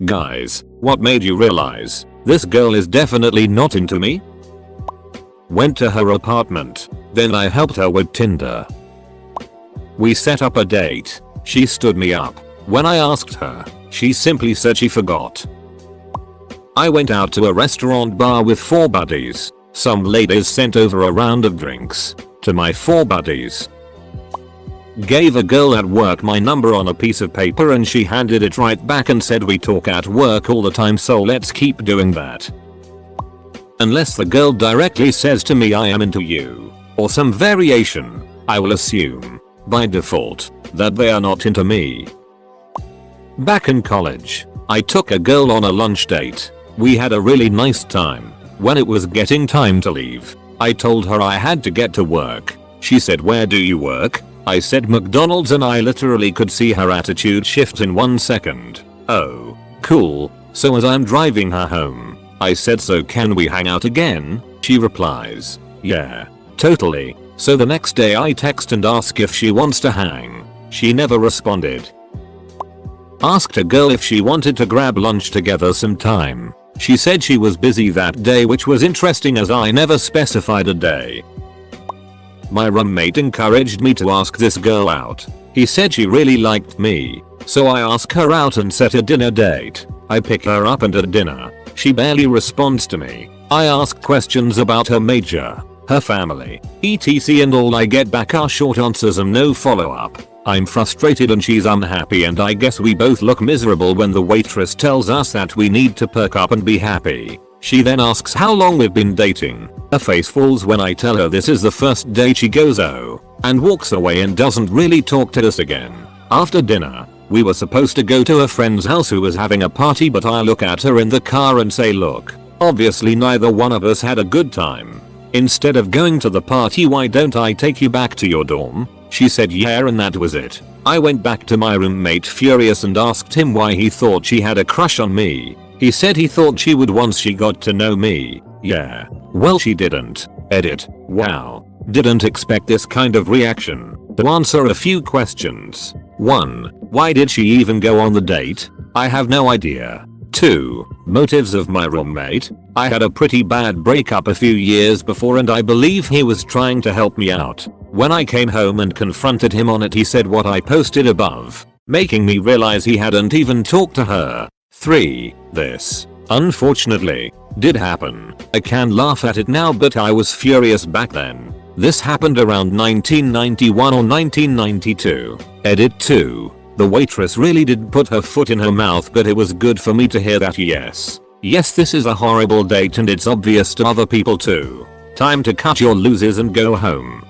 Guys, what made you realize this girl is definitely not into me? Went to her apartment. Then I helped her with Tinder. We set up a date. She stood me up. When I asked her, she simply said she forgot. I went out to a restaurant bar with 4 buddies. Some ladies sent over a round of drinks to my 4 buddies. Gave a girl at work my number on a piece of paper and she handed it right back and said we talk at work all the time, so let's keep doing that. Unless the girl directly says to me I am into you, or some variation, I will assume, by default, that they are not into me. Back in college, I took a girl on a lunch date. We had a really nice time. When it was getting time to leave, I told her I had to get to work. She said, "Where do you work?" I said McDonald's, and I literally could see her attitude shift in 1 second. "Oh, cool." So as I'm driving her home, I said, "So can we hang out again?" She replies, "Yeah, totally." So the next day I text and ask if she wants to hang. She never responded. Asked a girl if she wanted to grab lunch together sometime. She said she was busy that day, which was interesting as I never specified a day. My roommate encouraged me to ask this girl out. He said she really liked me, so I asked her out and set a dinner date. I pick her up and at dinner, she barely responds to me. I ask questions about her major, her family, etc, and all I get back are short answers and no follow up. I'm frustrated and she's unhappy, and I guess we both look miserable when the waitress tells us that we need to perk up and be happy. She then asks how long we've been dating. Her face falls when I tell her this is the first date. She goes "oh" and walks away and doesn't really talk to us again. After dinner, we were supposed to go to a friend's house who was having a party, but I look at her in the car and say, "Look, obviously neither one of us had a good time. Instead of going to the party, why don't I take you back to your dorm?" She said yeah, and that was it. I went back to my roommate furious and asked him why he thought she had a crush on me. He said he thought she would once she got to know me. Yeah, well, she didn't. Edit. Wow. Didn't expect this kind of reaction. To answer a few questions. 1. Why did she even go on the date? I have no idea. 2. Motives of my roommate. I had a pretty bad breakup a few years before and I believe he was trying to help me out. When I came home and confronted him on it, he said what I posted above, making me realize he hadn't even talked to her. 3. This, unfortunately, did happen. I can laugh at it now, but I was furious back then. This happened around 1991 or 1992. Edit 2. The waitress really did put her foot in her mouth, but it was good for me to hear that. Yes, this is a horrible date and it's obvious to other people too. Time to cut your losers and go home.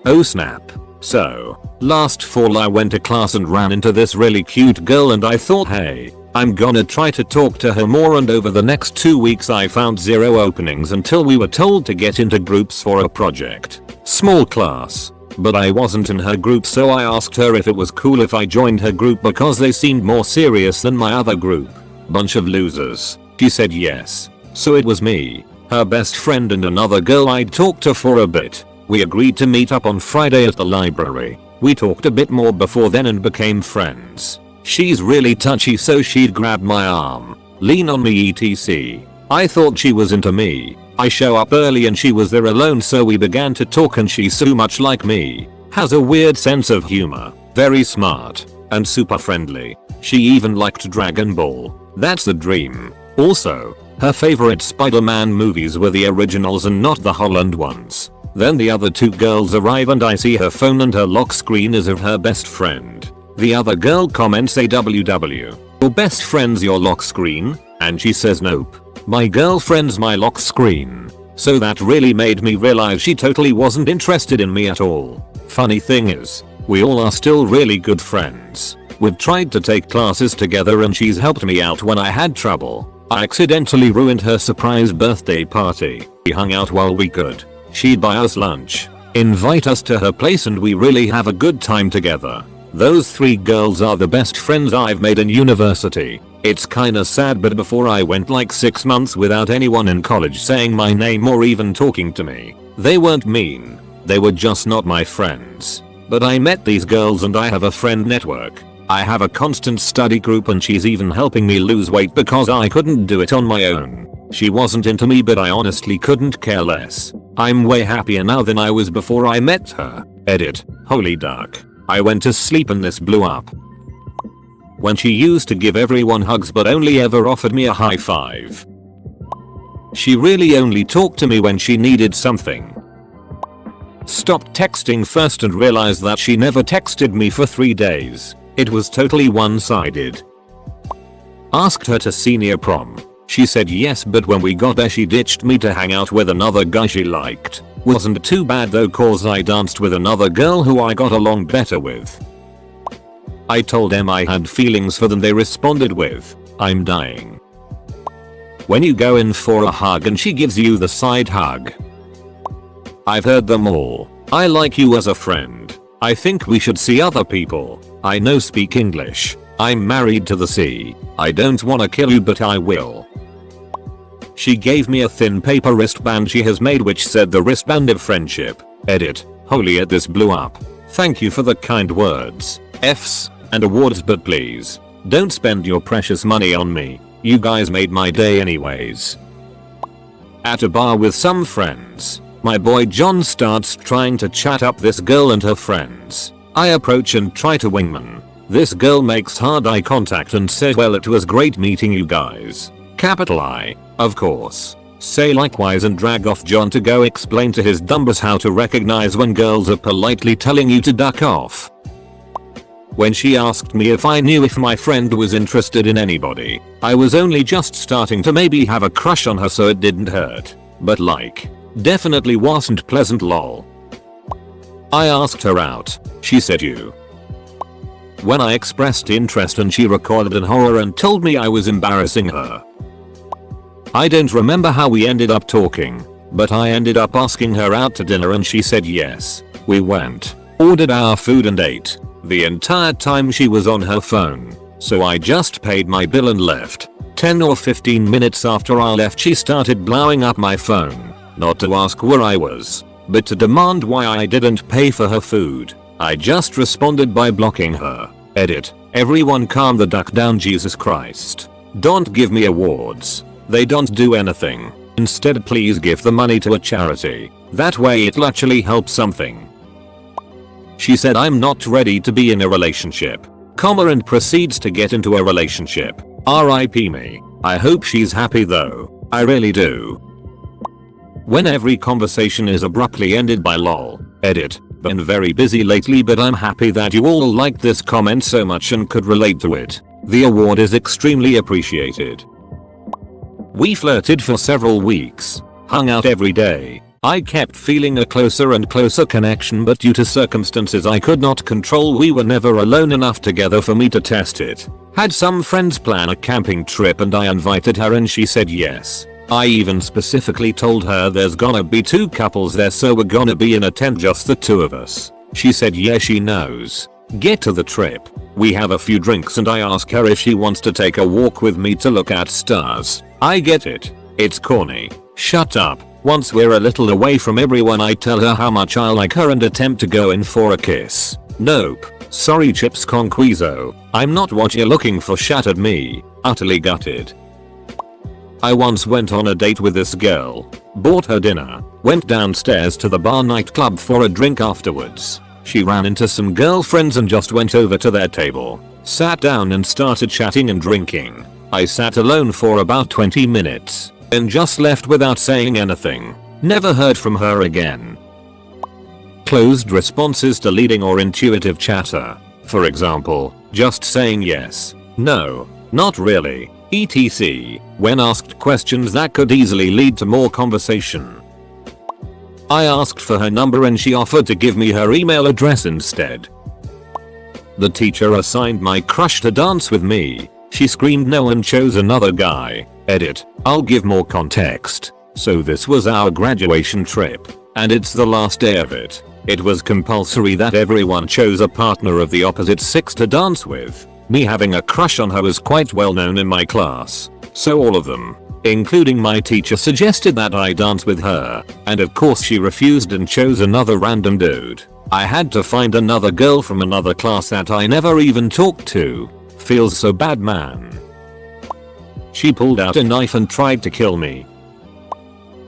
Oh snap. So, last fall I went to class and ran into this really cute girl and I thought, hey, I'm gonna try to talk to her more, and over the next 2 weeks I found 0 openings until we were told to get into groups for a project. Small class. But I wasn't in her group, so I asked her if it was cool if I joined her group because they seemed more serious than my other group. Bunch of losers. She said yes. So it was me, her best friend, and another girl I'd talked to for a bit. We agreed to meet up on Friday at the library. We talked a bit more before then and became friends. She's really touchy, so she'd grab my arm, lean on me, etc. I thought she was into me. I show up early and she was there alone, so we began to talk, and she's so much like me. Has a weird sense of humor, very smart, and super friendly. She even liked Dragon Ball. That's the dream. Also, her favorite Spider-Man movies were the originals and not the Holland ones. Then the other 2 girls arrive and I see her phone and her lock screen is of her best friend. The other girl comments AWW. Your best friend's your lock screen? And she says nope. My girlfriend's my lock screen. So that really made me realize she totally wasn't interested in me at all. Funny thing is, we all are still really good friends. We've tried to take classes together and she's helped me out when I had trouble. I accidentally ruined her surprise birthday party. We hung out while we could. She'd buy us lunch, invite us to her place, and we really have a good time together. Those 3 girls are the best friends I've made in university. It's kinda sad, but before I went like 6 months without anyone in college saying my name or even talking to me. They weren't mean, they were just not my friends. But I met these girls and I have a friend network. I have a constant study group and she's even helping me lose weight because I couldn't do it on my own. She wasn't into me, but I honestly couldn't care less. I'm way happier now than I was before I met her. Edit. Holy duck. I went to sleep and this blew up. When she used to give everyone hugs but only ever offered me a high five. She really only talked to me when she needed something. Stopped texting first and realized that she never texted me for 3 days. It was totally one-sided. Asked her to senior prom. She said yes, but when we got there she ditched me to hang out with another guy she liked. Wasn't too bad though, cause I danced with another girl who I got along better with. I told them I had feelings for them. They responded with, "I'm dying." When you go in for a hug and she gives you the side hug. I've heard them all. I like you as a friend. I think we should see other people. I know speak English. I'm married to the sea. I don't wanna kill you but I will. She gave me a thin paper wristband she has made which said the wristband of friendship. Edit. Holy it, this blew up. Thank you for the kind words, F's, and awards, but please don't spend your precious money on me. You guys made my day anyways. At a bar with some friends, my boy John starts trying to chat up this girl and her friends. I approach and try to wingman. This girl makes hard eye contact and says, "Well, it was great meeting you guys." Capital I, of course. Say likewise and drag off John to go explain to his dumbers how to recognize when girls are politely telling you to duck off. When she asked me if I knew if my friend was interested in anybody, I was only just starting to maybe have a crush on her, so it didn't hurt. But like, definitely wasn't pleasant, lol. I asked her out. She said you. When I expressed interest and she recorded in horror and told me I was embarrassing her. I don't remember how we ended up talking, but I ended up asking her out to dinner and she said yes. We went, ordered our food and ate. The entire time she was on her phone, so I just paid my bill and left. 10 or 15 minutes after I left she started blowing up my phone, not to ask where I was, but to demand why I didn't pay for her food. I just responded by blocking her. Edit. Everyone calm the duck down, Jesus Christ. Don't give me awards. They don't do anything. Instead please give the money to a charity. That way it'll actually help something. She said I'm not ready to be in a relationship, comma, and proceeds to get into a relationship. RIP me. I hope she's happy though. I really do. When every conversation is abruptly ended by lol. Edit. Been very busy lately, but I'm happy that you all liked this comment so much and could relate to it. The award is extremely appreciated. We flirted for several weeks, hung out every day. I kept feeling a closer and closer connection, but due to circumstances I could not control, we were never alone enough together for me to test it. Had some friends plan a camping trip and I invited her and she said yes. I even specifically told her there's gonna be 2 couples there, so we're gonna be in a tent, just the 2 of us. She said yeah, she knows. Get to the trip. We have a few drinks and I ask her if she wants to take a walk with me to look at stars. I get it. It's corny. Shut up. Once we're a little away from everyone I tell her how much I like her and attempt to go in for a kiss. Nope. Sorry chips conquiso. I'm not what you're looking for, shattered me. Utterly gutted. I once went on a date with this girl, bought her dinner, went downstairs to the bar nightclub for a drink afterwards. She ran into some girlfriends and just went over to their table, sat down and started chatting and drinking. I sat alone for about 20 minutes, and just left without saying anything. Never heard from her again. Closed responses to leading or intuitive chatter. For example, just saying yes, no, not really, etc. when asked questions that could easily lead to more conversation. I asked for her number and she offered to give me her email address instead. The teacher assigned my crush to dance with me. She screamed no and chose another guy. Edit. I'll give more context. So this was our graduation trip, and it's the last day of it. It was compulsory that everyone chose a partner of the opposite sex to dance with. Me having a crush on her was quite well known in my class, so all of them, including my teacher, suggested that I dance with her, and of course she refused and chose another random dude. I had to find another girl from another class that I never even talked to. Feels so bad, man. She pulled out a knife and tried to kill me.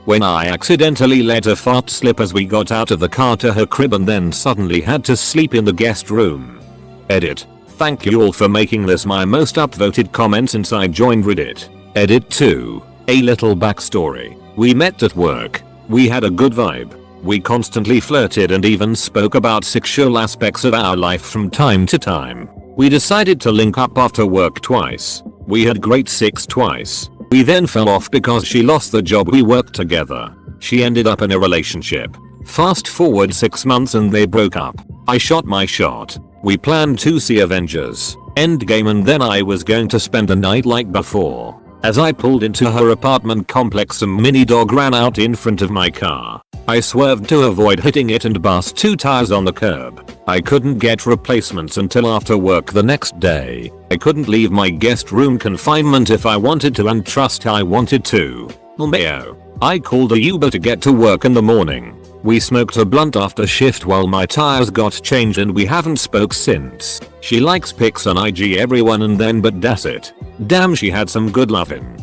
When I accidentally let a fart slip as we got out of the car to her crib and then suddenly had to sleep in the guest room. Edit. Thank you all for making this my most upvoted comment since I joined Reddit. Edit 2. A little backstory. We met at work. We had a good vibe. We constantly flirted and even spoke about sexual aspects of our life from time to time. We decided to link up after work twice. We had great sex twice. We then fell off because she lost the job we worked together. She ended up in a relationship. Fast forward 6 months and they broke up. I shot my shot. We planned to see Avengers Endgame and then I was going to spend the night like before. As I pulled into her apartment complex, some mini dog ran out in front of my car. I swerved to avoid hitting it and burst 2 tires on the curb. I couldn't get replacements until after work the next day. I couldn't leave my guest room confinement if I wanted to and trust I wanted to. LMAO. I called a Uber to get to work in the morning. We smoked a blunt after shift while my tires got changed and we haven't spoke since. She likes pics on IG everyone and then but that's it. Damn, she had some good lovin'.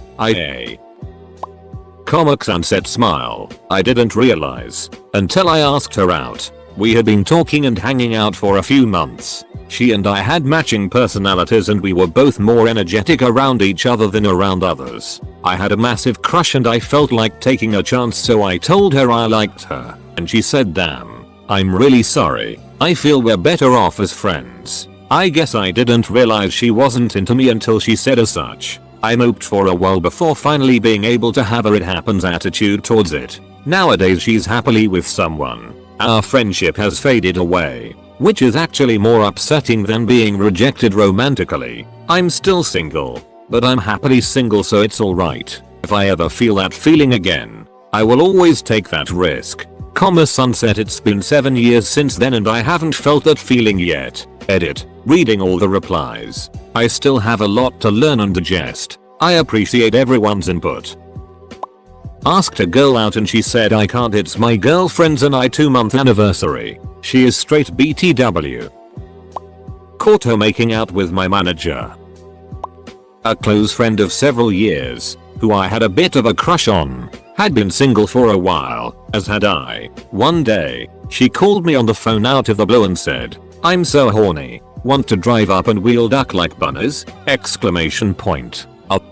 Comic Sunset smile. I didn't realize until I asked her out. We had been talking and hanging out for a few months. She and I had matching personalities and we were both more energetic around each other than around others. I had a massive crush and I felt like taking a chance, so I told her I liked her. And she said, damn, I'm really sorry. I feel we're better off as friends. I guess I didn't realize she wasn't into me until she said as such. I moped for a while before finally being able to have a it happens attitude towards it. Nowadays she's happily with someone. Our friendship has faded away, which is actually more upsetting than being rejected romantically. I'm still single, but I'm happily single, so it's alright. If I ever feel that feeling again, I will always take that risk. Sunset. It's been 7 years since then and I haven't felt that feeling yet. Edit. Reading all the replies. I still have a lot to learn and digest. I appreciate everyone's input. Asked a girl out and she said I can't, it's my girlfriend's and I 2-month anniversary. She is straight BTW. Caught her making out with my manager. A close friend of several years, who I had a bit of a crush on, had been single for a while, as had I. One day, she called me on the phone out of the blue and said, I'm so horny, want to drive up and wheel duck like bunners? Exclamation point.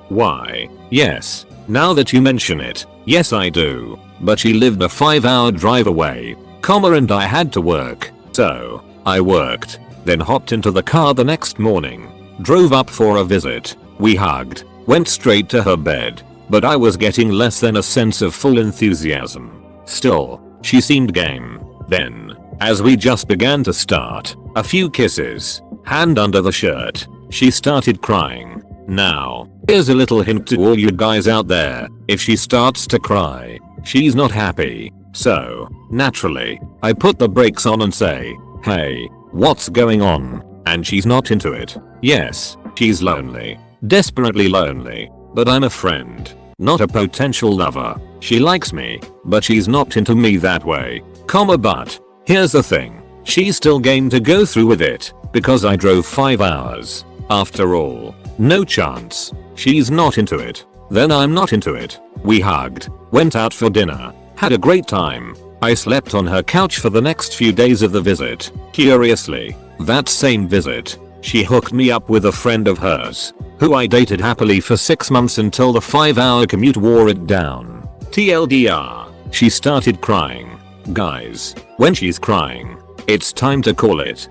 Why? Yes. Now that you mention it, yes I do. But she lived a 5-hour drive away, and I had to work. So, I worked, then hopped into the car the next morning, drove up for a visit, we hugged, went straight to her bed, but I was getting less than a sense of full enthusiasm. Still, she seemed game. Then, as we just began to start, a few kisses, hand under the shirt, she started crying. Now, here's a little hint to all you guys out there, if she starts to cry, she's not happy. So, naturally, I put the brakes on and say, hey, what's going on? And she's not into it. Yes, she's lonely. Desperately lonely. But I'm a friend, not a potential lover. She likes me, but she's not into me that way. But, here's the thing. She's still game to go through with it, because I drove 5 hours. After all, no chance. She's not into it. Then I'm not into it. We hugged, went out for dinner, had a great time. I slept on her couch for the next few days of the visit. Curiously, that same visit, she hooked me up with a friend of hers, who I dated happily for 6 months until the 5-hour commute wore it down. TLDR, she started crying. Guys, when she's crying, it's time to call it.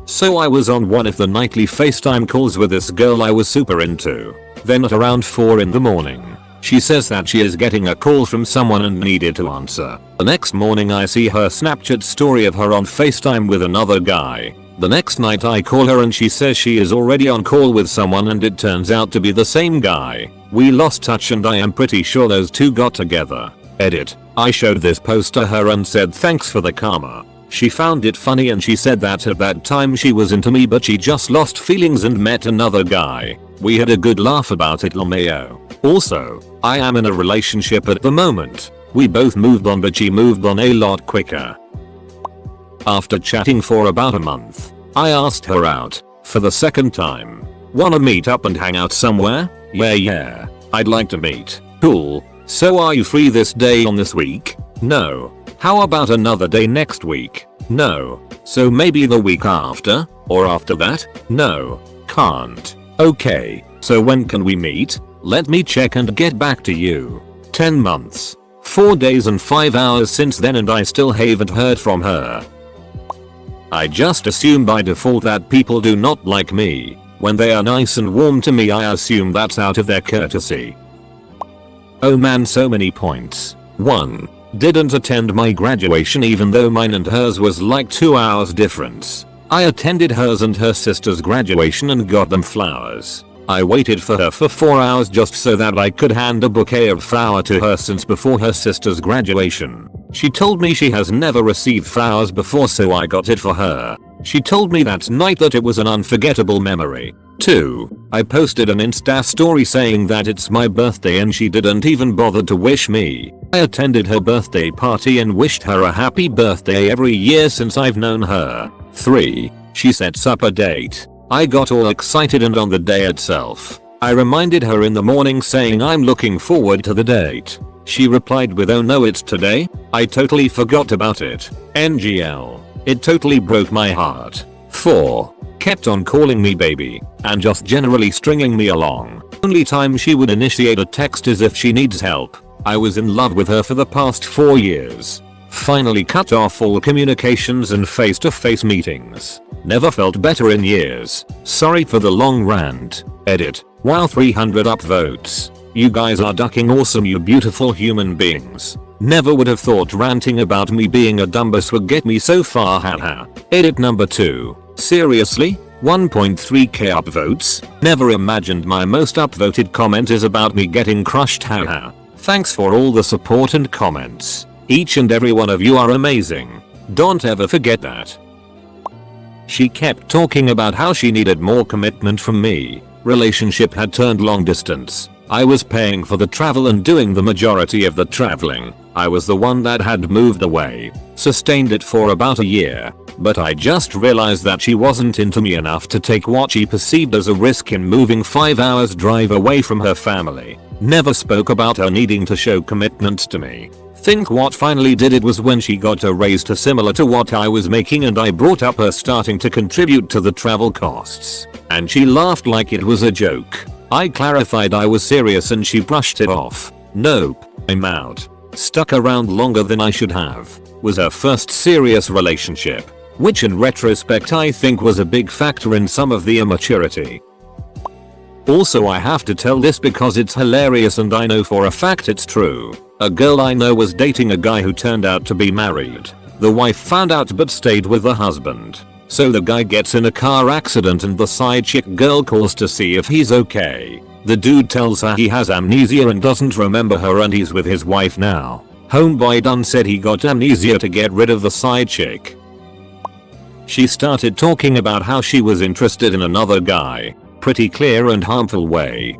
So I was on one of the nightly FaceTime calls with this girl I was super into. Then at around 4 in the morning, she says that she is getting a call from someone and needed to answer. The next morning I see her Snapchat story of her on FaceTime with another guy. The next night I call her and she says she is already on call with someone and it turns out to be the same guy. We lost touch and I am pretty sure those two got together. Edit. I showed this post to her and said thanks for the karma. She found it funny and she said that at that time she was into me but she just lost feelings and met another guy. We had a good laugh about it, LMAO. Also, I am in a relationship at the moment. We both moved on but she moved on a lot quicker. After chatting for about a month, I asked her out for the second time. Wanna meet up and hang out somewhere? Yeah. I'd like to meet. Cool. So are you free this day on this week? No. How about another day next week? No. So maybe the week after? Or after that? No. Can't. Okay. So when can we meet? Let me check and get back to you. 10 months. 4 days and 5 hours since then and I still haven't heard from her. I just assume by default that people do not like me. When they are nice and warm to me, I assume that's out of their courtesy. Oh man, so many points. 1. Didn't attend my graduation even though mine and hers was like 2 hours difference. I attended hers and her sister's graduation and got them flowers. I waited for her for 4 hours just so that I could hand a bouquet of flower to her since before her sister's graduation. She told me she has never received flowers before, so I got it for her. She told me that night that it was an unforgettable memory. 2. I posted an Insta story saying that it's my birthday and she didn't even bother to wish me. I attended her birthday party and wished her a happy birthday every year since I've known her. 3. She sets up a date. I got all excited and on the day itself, I reminded her in the morning saying I'm looking forward to the date. She replied with oh no, it's today? I totally forgot about it. NGL. It totally broke my heart. 4. Kept on calling me baby and just generally stringing me along. Only time she would initiate a text is if she needs help. I was in love with her for the past 4 years. Finally cut off all communications and face-to-face meetings. Never felt better in years. Sorry for the long rant. Edit. Wow, 300 upvotes. You guys are ducking awesome, you beautiful human beings. Never would have thought ranting about me being a dumbus would get me so far, haha. Edit number 2. Seriously? 1.3k upvotes? Never imagined my most upvoted comment is about me getting crushed, haha. Thanks for all the support and comments. Each and every one of you are amazing. Don't ever forget that. She kept talking about how she needed more commitment from me. Relationship had turned long distance. I was paying for the travel and doing the majority of the traveling. I was the one that had moved away. Sustained it for about a year. But I just realized that she wasn't into me enough to take what she perceived as a risk in moving 5 hours drive away from her family. Never spoke about her needing to show commitment to me. Think what finally did it was when she got a raise to similar to what I was making and I brought up her starting to contribute to the travel costs. And she laughed like it was a joke. I clarified I was serious and she brushed it off. Nope, I'm out. Stuck around longer than I should have. Was her first serious relationship. Which in retrospect I think was a big factor in some of the immaturity. Also, I have to tell this because it's hilarious and I know for a fact it's true. A girl I know was dating a guy who turned out to be married. The wife found out but stayed with the husband. So the guy gets in a car accident and the side chick girl calls to see if he's okay. The dude tells her he has amnesia and doesn't remember her and he's with his wife now. Homeboy done said he got amnesia to get rid of the side chick. She started talking about how she was interested in another guy. Pretty clear and harmful way.